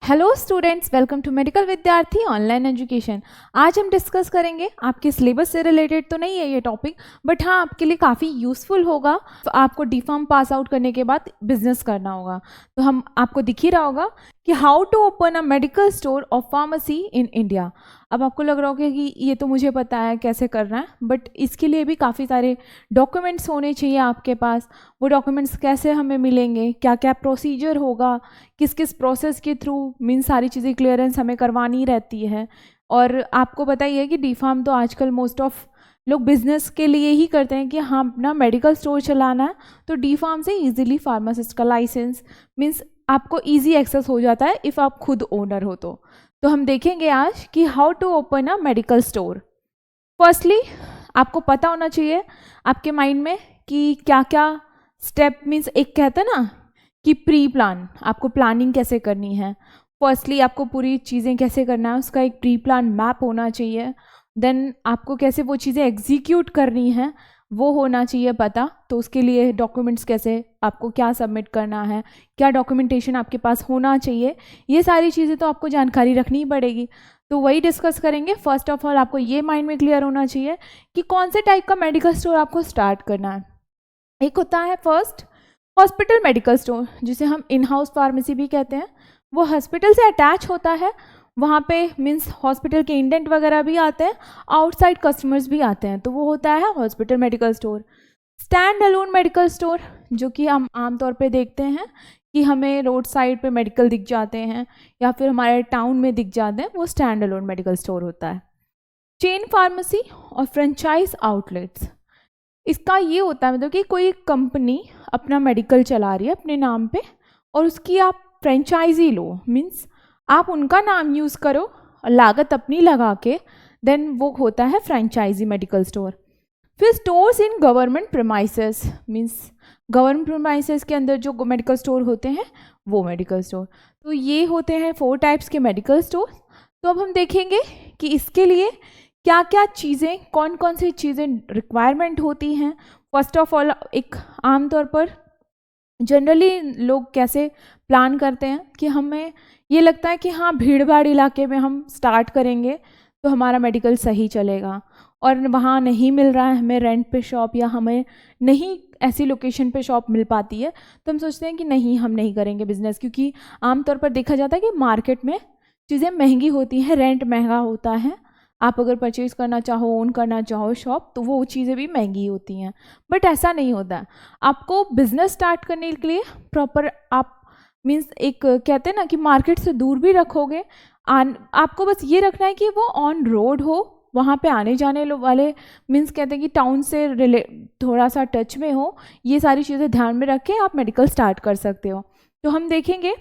Hello students, welcome to medical Vidyarthi online education. आज हम discuss करेंगे, आपके सिलेबस से रिलेटेड तो नहीं है ये टॉपिक, बट हाँ आपके लिए काफ़ी यूज़फुल होगा। तो आपको डी.फार्म पास आउट करने के बाद बिजनेस करना होगा, तो हम आपको दिख ही रहा होगा कि how to open a medical store of pharmacy in India. अब आपको लग रहा होगा कि ये तो मुझे पता है कैसे करना है, बट इसके लिए भी काफ़ी सारे डॉक्यूमेंट्स होने चाहिए आपके पास। वो डॉक्यूमेंट्स कैसे हमें मिलेंगे, क्या क्या प्रोसीजर होगा, किस किस प्रोसेस के थ्रू मीन सारी चीज़ें क्लियरेंस हमें करवानी रहती है। और आपको पता ही है कि डी.फार्म तो आजकल मोस्ट ऑफ लोग बिजनेस के लिए ही करते हैं कि हाँ अपना मेडिकल स्टोर चलाना है, तो डी.फार्म से इजीली फार्मासिस्ट का लाइसेंस मीन्स आपको इजी एक्सेस हो जाता है इफ़ आप खुद ओनर हो तो हम देखेंगे आज कि how to open a medical store. Firstly आपको पता होना चाहिए आपके माइंड में कि क्या क्या स्टेप मीन्स एक कहते हैं ना कि प्री प्लान, आपको प्लानिंग कैसे करनी है। फर्स्टली आपको पूरी चीज़ें कैसे करना है उसका एक प्री प्लान मैप होना चाहिए। देन आपको कैसे वो चीज़ें एग्जीक्यूट करनी है वो होना चाहिए पता। तो उसके लिए डॉक्यूमेंट्स कैसे आपको क्या सबमिट करना है, क्या डॉक्यूमेंटेशन आपके पास होना चाहिए, ये सारी चीज़ें तो आपको जानकारी रखनी ही पड़ेगी। तो वही डिस्कस करेंगे। फर्स्ट ऑफ ऑल आपको ये माइंड में क्लियर होना चाहिए कि कौन से टाइप का मेडिकल स्टोर आपको स्टार्ट करना है। एक होता है फर्स्ट हॉस्पिटल मेडिकल स्टोर, जिसे हम इन हाउस फार्मेसी भी कहते हैं। वो हॉस्पिटल से अटैच होता है, वहाँ पे मीन्स हॉस्पिटल के इंडेंट वगैरह भी आते हैं, आउटसाइड कस्टमर्स भी आते हैं, तो वो होता है hospital medical store. Stand alone medical store, जो कि हम आमतौर पे देखते हैं कि हमें रोड साइड पे मेडिकल दिख जाते हैं या फिर हमारे टाउन में दिख जाते हैं, वो स्टैंड अलोन मेडिकल स्टोर होता है। चेन फार्मेसी और फ्रेंचाइज आउटलेट्स, इसका ये होता है मतलब कि कोई कंपनी अपना मेडिकल चला रही है अपने नाम पे और उसकी आप फ्रेंचाइजी लो, मीन्स आप उनका नाम यूज़ करो और लागत अपनी लगा के, देन वो होता है फ्रेंचाइजी मेडिकल स्टोर। फिर stores in government premises, means government premises के अंदर जो मेडिकल स्टोर होते हैं वो मेडिकल स्टोर। तो ये होते हैं 4 टाइप्स के मेडिकल स्टोर। तो अब हम देखेंगे कि इसके लिए क्या क्या चीज़ें, कौन कौन सी चीज़ें रिक्वायरमेंट होती हैं। फर्स्ट ऑफ ऑल एक आमतौर पर जनरली लोग कैसे प्लान करते हैं कि हमें ये लगता है कि हाँ भीड़ भाड़ इलाके में हम स्टार्ट करेंगे तो हमारा मेडिकल सही चलेगा, और वहाँ नहीं मिल रहा है हमें रेंट पे शॉप या हमें नहीं ऐसी लोकेशन पे शॉप मिल पाती है, तो हम सोचते हैं कि नहीं हम नहीं करेंगे बिजनेस, क्योंकि आमतौर पर देखा जाता है कि मार्केट में चीज़ें महंगी होती हैं, रेंट महंगा होता है। आप अगर परचेज करना चाहो, ओन करना चाहो शॉप, तो वो चीज़ें भी महंगी होती हैं, बट ऐसा नहीं होता है। आपको बिजनेस स्टार्ट करने के लिए प्रॉपर आप मीन्स एक कहते हैं ना कि मार्केट से दूर भी रखोगे, आपको बस ये रखना है कि वो ऑन रोड हो, वहाँ पे आने जाने वाले मीन्स कहते हैं कि टाउन से थोड़ा सा टच में हो। ये सारी चीज़ें ध्यान में रख के आप मेडिकल स्टार्ट कर सकते हो। तो हम देखेंगे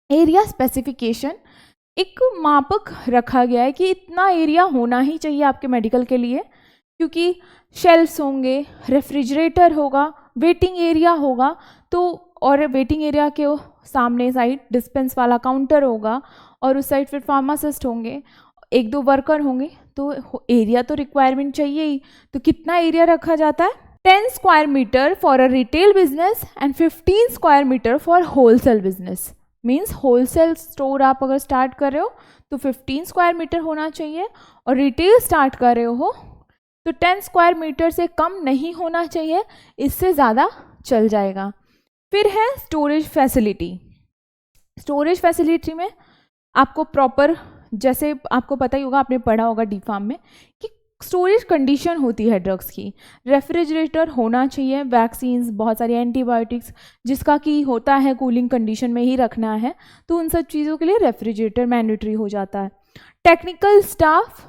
एरिया स्पेसिफिकेशन, एक मापक रखा गया है कि इतना एरिया होना ही चाहिए आपके मेडिकल के लिए, क्योंकि शेल्फ्स होंगे, रेफ्रिजरेटर होगा, वेटिंग एरिया होगा, तो और वेटिंग एरिया के सामने साइड डिस्पेंस वाला काउंटर होगा और उस साइड फिर फार्मासिस्ट होंगे, 1-2 वर्कर होंगे, तो एरिया तो रिक्वायरमेंट चाहिए ही। तो कितना एरिया रखा जाता है? 10 square metre for a retail business and 15 square metre for wholesale business. Means wholesale store आप अगर स्टार्ट कर रहे हो तो 15 स्क्वायर मीटर होना चाहिए, और रिटेल स्टार्ट कर रहे हो तो 10 स्क्वायर मीटर से कम नहीं होना चाहिए, इससे ज़्यादा चल जाएगा। फिर है स्टोरेज फैसिलिटी। स्टोरेज फैसिलिटी में आपको प्रॉपर, जैसे आपको पता ही होगा, आपने पढ़ा होगा डी.फार्म में कि स्टोरेज कंडीशन होती है ड्रग्स की। रेफ्रिजरेटर होना चाहिए, वैक्सीन्स, बहुत सारी एंटीबायोटिक्स जिसका कि होता है कूलिंग कंडीशन में ही रखना है, तो उन सब चीज़ों के लिए रेफ्रिजरेटर मैंडेटरी हो जाता है। टेक्निकल स्टाफ,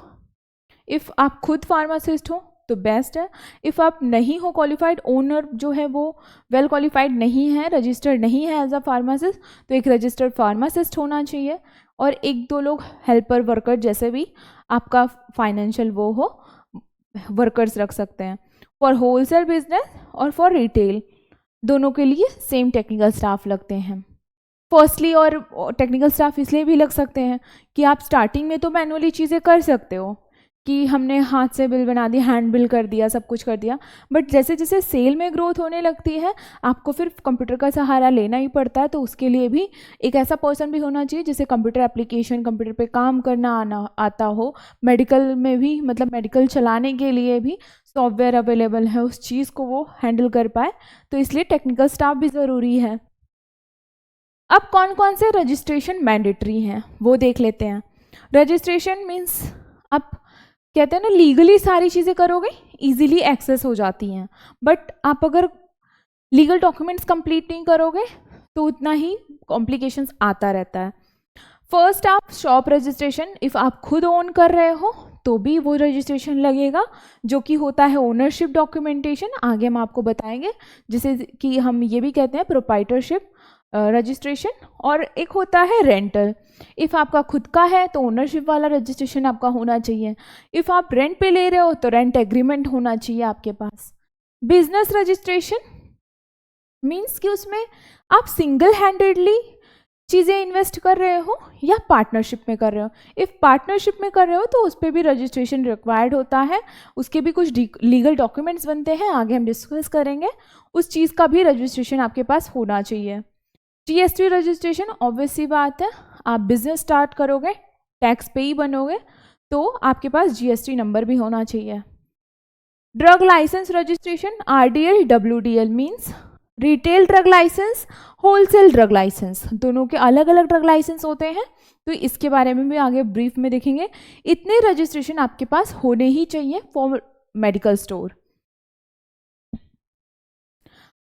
इफ़ आप खुद फार्मासिस्ट हो तो बेस्ट है, इफ़ आप नहीं हो क्वालिफाइड, ओनर जो है वो वेल क्वालिफाइड नहीं है, रजिस्टर्ड नहीं है एज अ फार्मासिस्ट, तो एक रजिस्टर्ड फार्मासिस्ट होना चाहिए, और 1-2 लोग हेल्पर वर्कर जैसे भी आपका फाइनेंशियल वो हो वर्कर्स रख सकते हैं। फॉर होलसेल बिजनेस और फॉर रिटेल दोनों के लिए सेम टेक्निकल स्टाफ लगते हैं। फर्स्टली और टेक्निकल स्टाफ इसलिए भी लग सकते हैं कि आप स्टार्टिंग में तो मैनुअली चीज़ें कर सकते हो कि हमने हाथ से बिल बना दिया, हैंड बिल कर दिया, सब कुछ कर दिया, बट जैसे जैसे सेल में ग्रोथ होने लगती है आपको फिर कंप्यूटर का सहारा लेना ही पड़ता है। तो उसके लिए भी एक ऐसा पर्सन भी होना चाहिए जिसे कंप्यूटर एप्लीकेशन, कंप्यूटर पे काम करना आता हो। मेडिकल में भी, मतलब मेडिकल चलाने के लिए भी सॉफ्टवेयर अवेलेबल है, उस चीज़ को वो हैंडल कर पाए, तो इसलिए टेक्निकल स्टाफ भी ज़रूरी है। अब कौन कौन से रजिस्ट्रेशन मैंडेटरी हैं वो देख लेते हैं। रजिस्ट्रेशन मीन्स आप कहते हैं ना लीगली सारी चीज़ें करोगे इजीली एक्सेस हो जाती हैं, बट आप अगर लीगल डॉक्यूमेंट्स कंप्लीट नहीं करोगे तो उतना ही कॉम्प्लिकेशंस आता रहता है। फर्स्ट आप शॉप रजिस्ट्रेशन, इफ़ आप खुद ओन कर रहे हो तो भी वो रजिस्ट्रेशन लगेगा, जो कि होता है ओनरशिप डॉक्यूमेंटेशन, आगे हम आपको बताएंगे, जिसे कि हम ये भी कहते हैं प्रोप्राइटरशिप रजिस्ट्रेशन। और एक होता है रेंटल, इफ़ आपका खुद का है तो ओनरशिप वाला रजिस्ट्रेशन आपका होना चाहिए, इफ़ आप रेंट पे ले रहे हो तो रेंट एग्रीमेंट होना चाहिए आपके पास। बिजनेस रजिस्ट्रेशन मीन्स कि उसमें आप सिंगल हैंडेडली चीज़ें इन्वेस्ट कर रहे हो या पार्टनरशिप में कर रहे हो। इफ़ पार्टनरशिप में कर रहे हो तो उस पर भी रजिस्ट्रेशन रिक्वायर्ड होता है, उसके भी कुछ लीगल डॉक्यूमेंट्स बनते हैं, आगे हम डिस्कस करेंगे, उस चीज़ का भी रजिस्ट्रेशन आपके पास होना चाहिए। जीएसटी रजिस्ट्रेशन, ऑब्वियस सी बात है, आप बिजनेस स्टार्ट करोगे, टैक्स पे ही बनोगे, तो आपके पास जीएसटी नंबर भी होना चाहिए। Drug licence registration, RDL WDL means retail drug licence, wholesale drug licence, दोनों के अलग अलग ड्रग लाइसेंस होते हैं, तो इसके बारे में भी आगे ब्रीफ में देखेंगे। इतने रजिस्ट्रेशन आपके पास होने ही चाहिए फॉर मेडिकल स्टोर।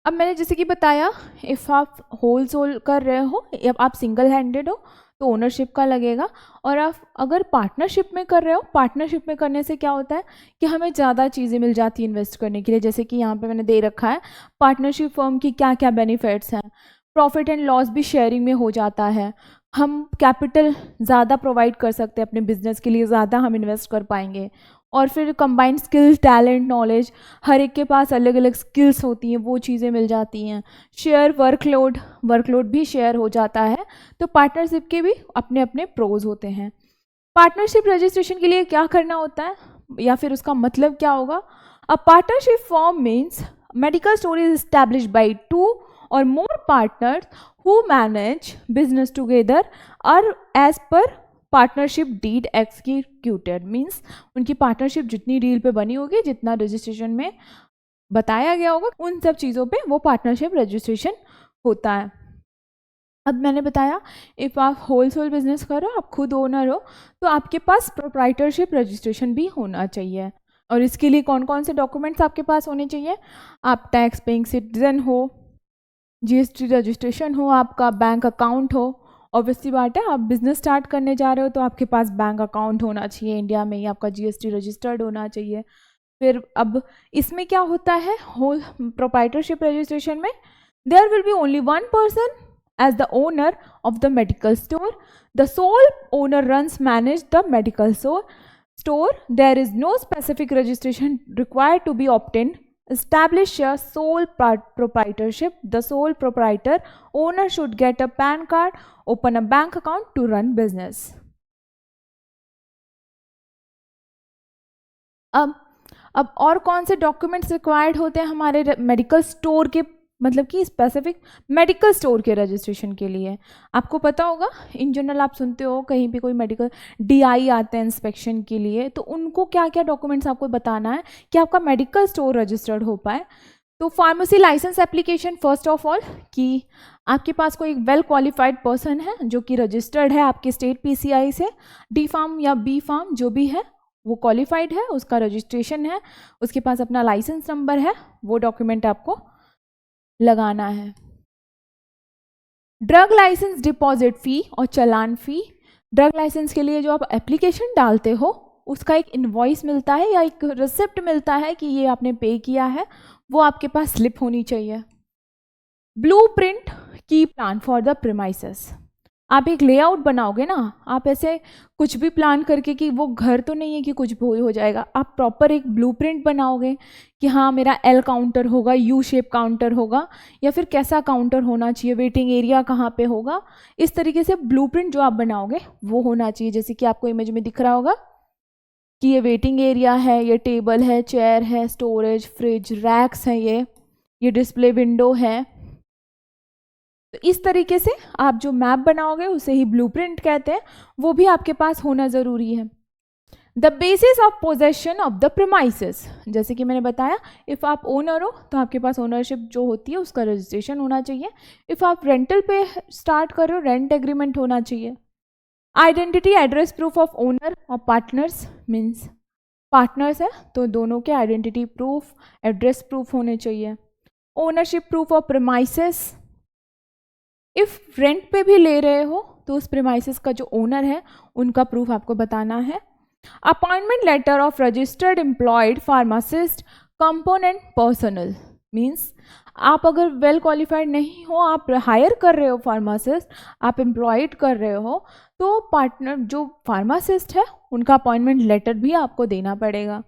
अब मैंने जैसे कि बताया, इफ़ आप होलसेल कर रहे हो या आप सिंगल हैंडेड हो तो ओनरशिप का लगेगा, और आप अगर पार्टनरशिप में कर रहे हो, पार्टनरशिप में करने से क्या होता है कि हमें ज़्यादा चीज़ें मिल जाती है इन्वेस्ट करने के लिए। जैसे कि यहाँ पे मैंने दे रखा है पार्टनरशिप फर्म की क्या क्या बेनिफिट्स हैं। प्रॉफिट एंड लॉस भी शेयरिंग में हो जाता है, हम कैपिटल ज़्यादा प्रोवाइड कर सकते हैं अपने बिजनेस के लिए, ज़्यादा हम इन्वेस्ट कर पाएंगे। और फिर कंबाइंड स्किल, टैलेंट, नॉलेज, हर एक के पास अलग अलग स्किल्स होती हैं, वो चीज़ें मिल जाती हैं। शेयर वर्कलोड भी शेयर हो जाता है। तो पार्टनरशिप के भी अपने अपने प्रोज होते हैं। पार्टनरशिप रजिस्ट्रेशन के लिए क्या करना होता है या फिर उसका मतलब क्या होगा? A partnership form means medical store is established bye 2 or more partners who manage business together or as per partnership deed executed, means उनकी पार्टनरशिप जितनी डील पे बनी होगी, जितना रजिस्ट्रेशन में बताया गया होगा, उन सब चीज़ों पे वो पार्टनरशिप रजिस्ट्रेशन होता है। अब मैंने बताया इफ़ आप होलसेल बिजनेस कर रहे हो, आप खुद ओनर हो, तो आपके पास प्रोप्राइटरशिप रजिस्ट्रेशन भी होना चाहिए। और इसके लिए कौन कौन से डॉक्यूमेंट्स आपके पास होने चाहिए? आप टैक्स पेइंग सिटीजन हो, जीएसटी रजिस्ट्रेशन हो, आपका बैंक अकाउंट हो। ऑब्वियसली बात है, आप बिजनेस स्टार्ट करने जा रहे हो तो आपके पास बैंक अकाउंट होना चाहिए, इंडिया में ही आपका जीएसटी रजिस्टर्ड होना चाहिए। फिर अब इसमें क्या होता है, होल प्रोप्राइटरशिप रजिस्ट्रेशन में there will be only one person as the owner of the medical store, the sole owner runs manage the medical store, there is no specific registration required to be obtained. Establish a sole proprietorship. The sole proprietor owner should get a PAN card, open a bank account to run business. अब और कौन से documents required होते हैं हमारे medical store के, मतलब कि स्पेसिफिक मेडिकल स्टोर के रजिस्ट्रेशन के लिए? आपको पता होगा, इन जनरल आप सुनते हो कहीं पे कोई मेडिकल डीआई आते हैं इंस्पेक्शन के लिए, तो उनको क्या क्या डॉक्यूमेंट्स आपको बताना है कि आपका मेडिकल स्टोर रजिस्टर्ड हो पाए। तो pharmacy licence application, first of all कि आपके पास कोई एक वेल क्वालिफाइड पर्सन है जो कि रजिस्टर्ड है आपके स्टेट पीसीआई से, डी फार्म या बी फार्म जो भी है वो क्वालिफाइड है, उसका रजिस्ट्रेशन है, उसके पास अपना लाइसेंस नंबर है, वो डॉक्यूमेंट आपको लगाना है। ड्रग लाइसेंस डिपॉजिट फ़ी और चालान फ़ी, ड्रग लाइसेंस के लिए जो आप एप्लीकेशन डालते हो उसका एक इनवॉइस मिलता है या एक रिसिप्ट मिलता है कि ये आपने पे किया है, वो आपके पास स्लिप होनी चाहिए। ब्लूप्रिंट की प्लान फॉर द प्रीमाइसेस, आप एक लेआउट बनाओगे ना, आप ऐसे कुछ भी प्लान करके कि वो घर तो नहीं है कि कुछ भी हो जाएगा, आप प्रॉपर एक ब्लूप्रिंट बनाओगे कि हाँ मेरा एल काउंटर होगा, यू शेप काउंटर होगा, या फिर कैसा काउंटर होना चाहिए, वेटिंग एरिया कहाँ पे होगा, इस तरीके से ब्लूप्रिंट जो आप बनाओगे वो होना चाहिए, जैसे कि आपको इमेज में दिख रहा होगा। कि ये वेटिंग एरिया है, ये टेबल है, चेयर है, स्टोरेज, फ्रिज, रैक्स हैं, ये डिस्प्ले विंडो है। तो इस तरीके से आप जो मैप बनाओगे उसे ही ब्लूप्रिंट कहते हैं, वो भी आपके पास होना ज़रूरी है। The basis of possession of the premises, जैसे कि मैंने बताया, इफ़ आप ओनर हो तो आपके पास ओनरशिप जो होती है उसका रजिस्ट्रेशन होना चाहिए। इफ़ आप रेंटल पे स्टार्ट कर रहे हो, रेंट एग्रीमेंट होना चाहिए। Identity address proof of owner और पार्टनर्स, मीन्स पार्टनर्स है तो दोनों के आइडेंटिटी प्रूफ, एड्रेस प्रूफ होने चाहिए। Ownership proof of premises, if rent पे भी ले रहे हो तो उस प्रीमाइसेस का जो ओनर है उनका प्रूफ आपको बताना है। Appointment letter of registered employed pharmacist component personal, means आप अगर वेल क्वालिफाइड नहीं हो, आप हायर कर रहे हो फार्मासिस्ट, आप एम्प्लॉयड कर रहे हो, तो पार्टनर जो फार्मासिस्ट है उनका अपॉइंटमेंट लेटर भी आपको देना पड़ेगा।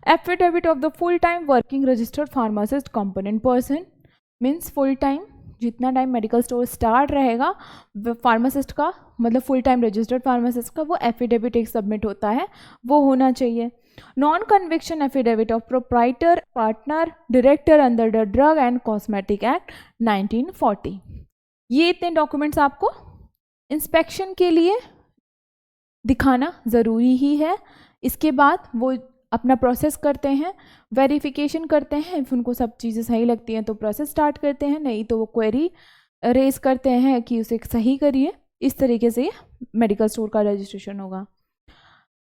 Affidavit of the full time working registered pharmacist component person, means full time जितना टाइम मेडिकल स्टोर स्टार्ट रहेगा फार्मासिस्ट का, मतलब फुल टाइम रजिस्टर्ड फार्मासिस्ट का, वो एफिडेविट एक सबमिट होता है, वो होना चाहिए। Non conviction affidavit of proprietor, partner, director under the drug and cosmetic act 1940। ये इतने डॉक्यूमेंट्स आपको इंस्पेक्शन के लिए दिखाना ज़रूरी ही है। इसके बाद वो अपना प्रोसेस करते हैं, वेरिफिकेशन करते हैं, इफ़ उनको सब चीज़ें सही लगती हैं तो प्रोसेस स्टार्ट करते हैं, नहीं तो वो क्वेरी रेज करते हैं कि उसे सही करिए। इस तरीके से मेडिकल स्टोर का रजिस्ट्रेशन होगा।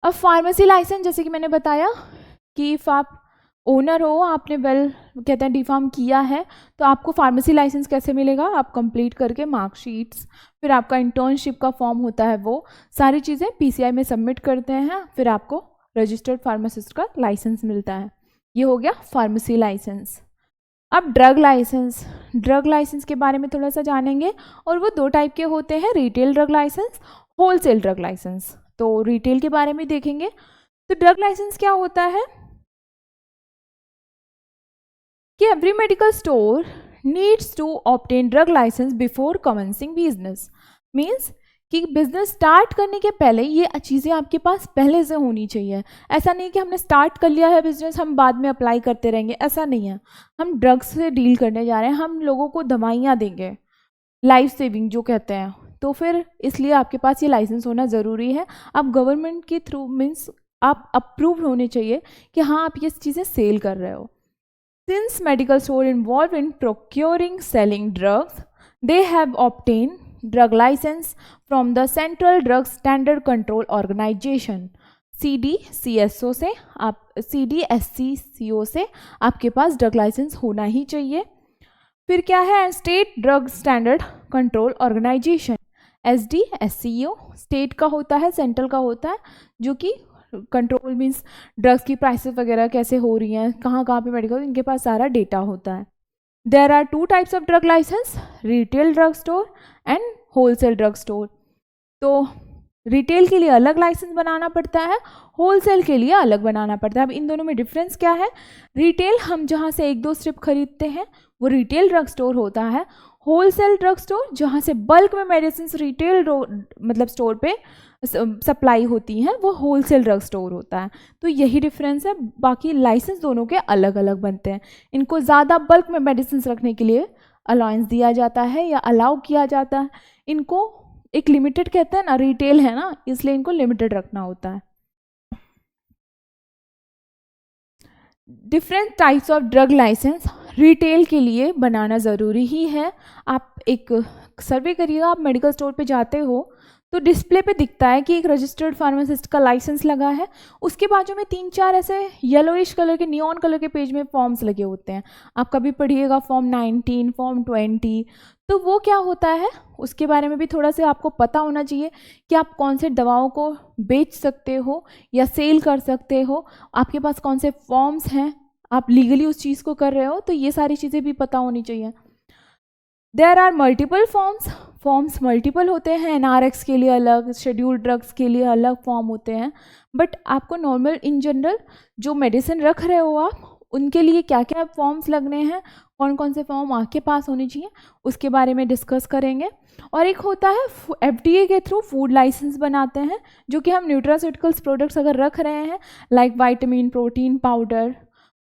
अब फार्मेसी लाइसेंस, जैसे कि मैंने बताया कि इफ़ आप ओनर हो, आपने कहते हैं डीफार्म किया है, तो आपको फार्मेसी लाइसेंस कैसे मिलेगा? आप कंप्लीट करके मार्कशीट्स, फिर आपका इंटर्नशिप का फॉर्म होता है, वो सारी चीज़ें पीसीआई में सबमिट करते हैं, फिर आपको रजिस्टर्ड फार्मासिस्ट का लाइसेंस मिलता है। ये हो गया फार्मेसी लाइसेंस। अब ड्रग लाइसेंस, ड्रग लाइसेंस के बारे में थोड़ा सा जानेंगे, और वो दो टाइप के होते हैं, retail drug licence, wholesale drug licence. तो रिटेल के बारे में देखेंगे। तो ड्रग लाइसेंस क्या होता है कि every medical store needs to obtain drug licence before commencing business, means कि बिजनेस स्टार्ट करने के पहले ये चीज़ें आपके पास पहले से होनी चाहिए। ऐसा नहीं कि हमने स्टार्ट कर लिया है बिजनेस, हम बाद में अप्लाई करते रहेंगे, ऐसा नहीं है। हम ड्रग्स से डील करने जा रहे हैं, हम लोगों को दवाइयाँ देंगे, लाइफ सेविंग जो कहते हैं, तो फिर इसलिए आपके पास ये लाइसेंस होना ज़रूरी है। आप गवर्नमेंट के थ्रू, मीन्स आप अप्रूव्ड होने चाहिए कि हाँ आप ये चीज़ें सेल कर रहे हो। Since medical store involved in procuring, selling drugs, they have obtained drug license from the Central Drug Standard Control Organization CDCSO से, आप CDSCCO से आपके पास ड्रग लाइसेंस होना ही चाहिए। फिर क्या है? State drug standard control organisation SDSCO, state का होता है, सेंट्रल का होता है, जो कि कंट्रोल मीन्स ड्रग्स की प्राइसेस वगैरह कैसे हो रही हैं, कहाँ कहाँ पे मेडिकल, इनके पास सारा डेटा होता है। There are two types of drug licence, retail drug store and wholesale drug store. तो रिटेल के लिए अलग लाइसेंस बनाना पड़ता है, होलसेल के लिए अलग बनाना पड़ता है। अब इन दोनों में डिफरेंस क्या है? रिटेल हम जहाँ से एक दो स्ट्रिप खरीदते हैं वो रिटेल ड्रग स्टोर होता है। होलसेल ड्रग स्टोर जहाँ से बल्क में मेडिसिन रिटेल मतलब स्टोर पे सप्लाई होती हैं, वो होलसेल ड्रग स्टोर होता है। तो यही डिफरेंस है, बाकी लाइसेंस दोनों के अलग अलग बनते हैं। इनको ज़्यादा बल्क में मेडिसिन रखने के लिए अलाउंस दिया जाता है या अलाउ किया जाता है। इनको एक लिमिटेड कहते हैं ना, रिटेल है ना, इसलिए इनको लिमिटेड रखना होता है। Different types of drug licence retail के लिए बनाना ज़रूरी ही है। आप एक सर्वे करिएगा, आप मेडिकल स्टोर पे जाते हो तो डिस्प्ले पे दिखता है कि एक रजिस्टर्ड फार्मासिस्ट का लाइसेंस लगा है, उसके बाजू में 3-4 ऐसे येलोइश कलर के, नियॉन कलर के पेज में फॉर्म्स लगे होते हैं। आप कभी पढ़िएगा फॉर्म 19, फॉर्म 20, तो वो क्या होता है उसके बारे में भी थोड़ा सा आपको पता होना चाहिए कि आप कौन से दवाओं को बेच सकते हो या सेल कर सकते हो, आपके पास कौन से फॉर्म्स हैं, आप लीगली उस चीज़ को कर रहे हो, तो ये सारी चीज़ें भी पता होनी चाहिए। There are multiple forms multiple होते हैं, एनआरएक्स के लिए अलग, शेड्यूल्ड ड्रग्स के लिए अलग फॉर्म होते हैं। बट आपको नॉर्मल इन जनरल जो मेडिसिन रख रहे हो आप, उनके लिए क्या क्या फॉर्म्स लगने हैं, कौन कौन से फॉर्म आपके पास होने चाहिए उसके बारे में डिस्कस करेंगे। और एक होता है FDA के थ्रू फूड लाइसेंस बनाते हैं, जो कि हम न्यूट्रास्यूटिकल्स प्रोडक्ट्स अगर रख रहे हैं लाइक विटामिन, प्रोटीन पाउडर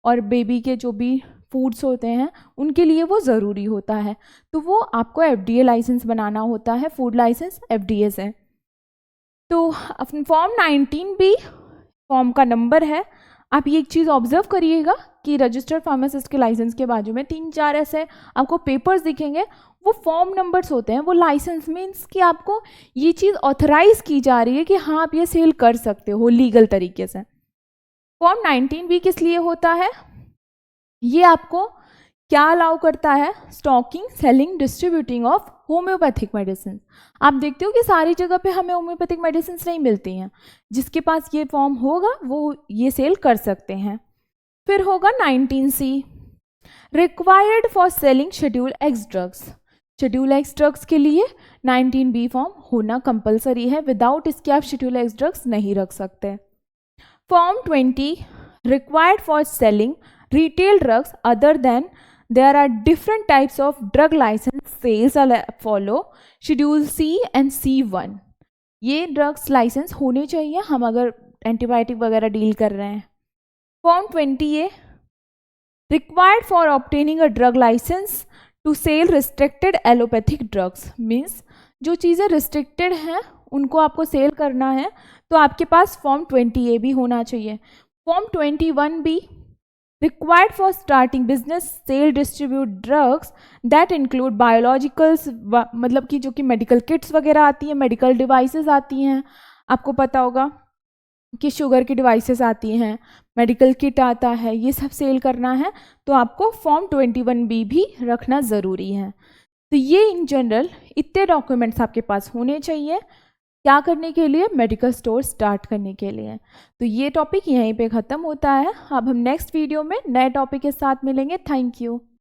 और बेबी के जो भी फूड्स होते हैं उनके लिए वो ज़रूरी होता है, तो वो आपको FDA लाइसेंस बनाना होता है, फूड लाइसेंस FDA से। तो फॉर्म 19B फॉर्म का नंबर है। आप ये एक चीज़ ऑब्जर्व करिएगा कि रजिस्टर्ड फार्मासिस्ट के लाइसेंस के बाजू में 3-4 ऐसे आपको पेपर्स दिखेंगे, वो फॉर्म नंबर्स होते हैं। वो लाइसेंस मीन्स कि आपको ये चीज़ ऑथराइज की जा रही है कि हाँ आप ये सेल कर सकते हो लीगल तरीके से। फॉर्म 19B किस लिए होता है? ये आपको क्या अलाउ करता है? Stocking, selling, distributing of homeopathic medicine. आप देखते हो कि सारी जगह पे हमें होम्योपैथिक मेडिसिन नहीं मिलती हैं, जिसके पास ये फॉर्म होगा वो ये सेल कर सकते हैं। फिर होगा 19C, required for selling schedule x drugs. Schedule x drugs के लिए 19B फॉर्म होना कंपलसरी है, विदाउट इसके आप शेड्यूल एक्स ड्रग्स नहीं रख सकते। Form 20, required for selling retail drugs other than there are different types of drug license sales follow schedule C and C1। ये ड्रग्स लाइसेंस होने चाहिए हम अगर एंटीबायोटिक वगैरह डील कर रहे हैं। Form 20A, required for obtaining a drug licence to sell restricted allopathic drugs. Means जो चीज़ें रिस्ट्रिक्टेड हैं उनको आपको सेल करना है तो आपके पास फॉर्म 20A भी होना चाहिए। Form 21B, required for starting business, sale, distribute drugs that include biologicals, मतलब कि जो कि मेडिकल किट्स वगैरह आती हैं, मेडिकल डिवाइसेस आती हैं। आपको पता होगा कि शुगर की डिवाइसेस आती हैं, मेडिकल किट आता है, ये सब सेल करना है तो आपको फॉर्म 21B भी रखना ज़रूरी है। तो ये इन जनरल इतने डॉक्यूमेंट्स आपके पास होने चाहिए क्या करने के लिए? मेडिकल स्टोर स्टार्ट करने के लिए। तो ये टॉपिक यहीं पे ख़त्म होता है। अब हम नेक्स्ट वीडियो में नए टॉपिक के साथ मिलेंगे। Thank you.